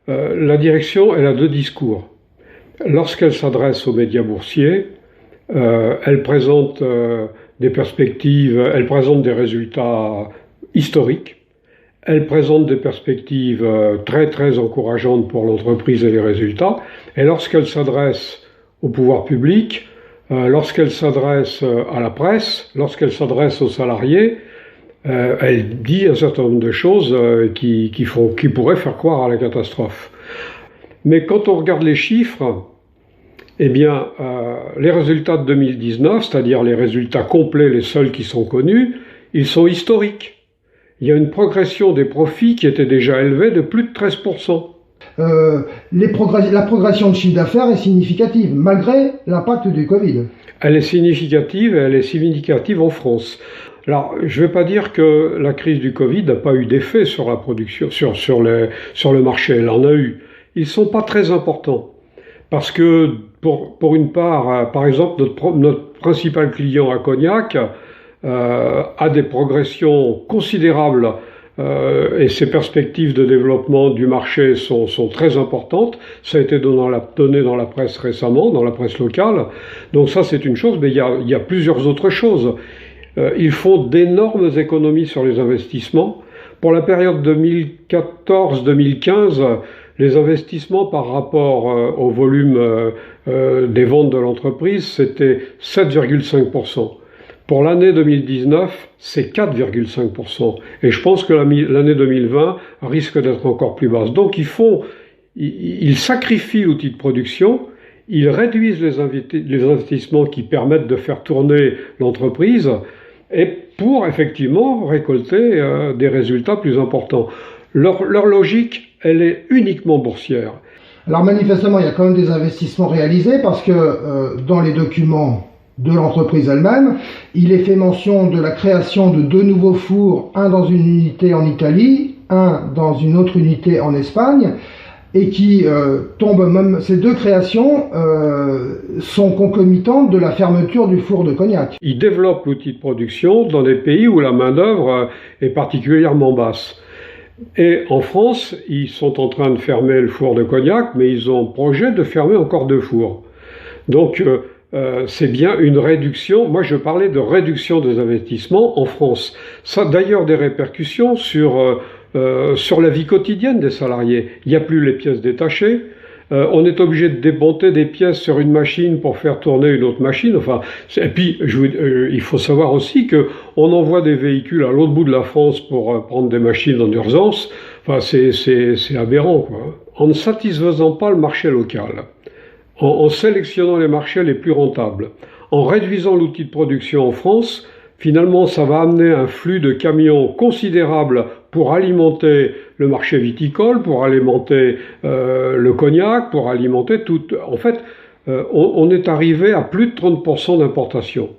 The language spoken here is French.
La direction, elle a deux discours. Lorsqu'elle s'adresse aux médias boursiers, elle présente des perspectives, elle présente des résultats historiques, elle présente des perspectives très très encourageantes pour l'entreprise et les résultats, et lorsqu'elle s'adresse au pouvoir public, lorsqu'elle s'adresse à la presse, lorsqu'elle s'adresse aux salariés, elle dit un certain nombre de choses qui pourraient faire croire à la catastrophe. Mais quand on regarde les chiffres, eh bien, les résultats de 2019, c'est-à-dire les résultats complets, les seuls qui sont connus, ils sont historiques. Il y a une progression des profits qui était déjà élevée de plus de 13%. La progression de chiffre d'affaires est significative, malgré l'impact du Covid. Elle est significative et elle est significative en France. Alors, je ne vais pas dire que la crise du Covid n'a pas eu d'effet sur la production, sur le marché. Elle en a eu. Ils ne sont pas très importants. Parce que, pour une part, par exemple, notre principal client à Cognac a des progressions considérables et ses perspectives de développement du marché sont très importantes. Ça a été donné dans la presse récemment, dans la presse locale. Donc ça, c'est une chose, mais il y a plusieurs autres choses. Ils font d'énormes économies sur les investissements. Pour la période 2014-2015, les investissements par rapport au volume des ventes de l'entreprise, c'était 7,5%. Pour l'année 2019, c'est 4,5%. Et je pense que l'année 2020 risque d'être encore plus basse. Donc ils sacrifient l'outil de production, ils réduisent les investissements qui permettent de faire tourner l'entreprise, et pour effectivement récolter des résultats plus importants. Leur logique, elle est uniquement boursière. Alors manifestement, il y a quand même des investissements réalisés parce que dans les documents de l'entreprise elle-même, il est fait mention de la création de 2 nouveaux fours, un dans une unité en Italie, un dans une autre unité en Espagne, et qui tombent même, ces 2 créations sont concomitantes de la fermeture du four de Cognac. Ils développent l'outil de production dans des pays où la main-d'œuvre est particulièrement basse. Et en France, ils sont en train de fermer le four de Cognac, mais ils ont projet de fermer encore 2 fours. Donc c'est bien une réduction. Moi, je parlais de réduction des investissements en France. Ça a d'ailleurs des répercussions sur la vie quotidienne des salariés. Il n'y a plus les pièces détachées. On est obligé de démonter des pièces sur une machine pour faire tourner une autre machine. Enfin, et puis, il faut savoir aussi qu'on envoie des véhicules à l'autre bout de la France pour prendre des machines en urgence. Enfin, c'est aberrant, quoi. En ne satisfaisant pas le marché local, en sélectionnant les marchés les plus rentables, en réduisant l'outil de production en France, finalement, ça va amener un flux de camions considérable pour alimenter le marché viticole, pour alimenter le cognac, pour alimenter tout. En fait, on est arrivé à plus de 30% d'importation.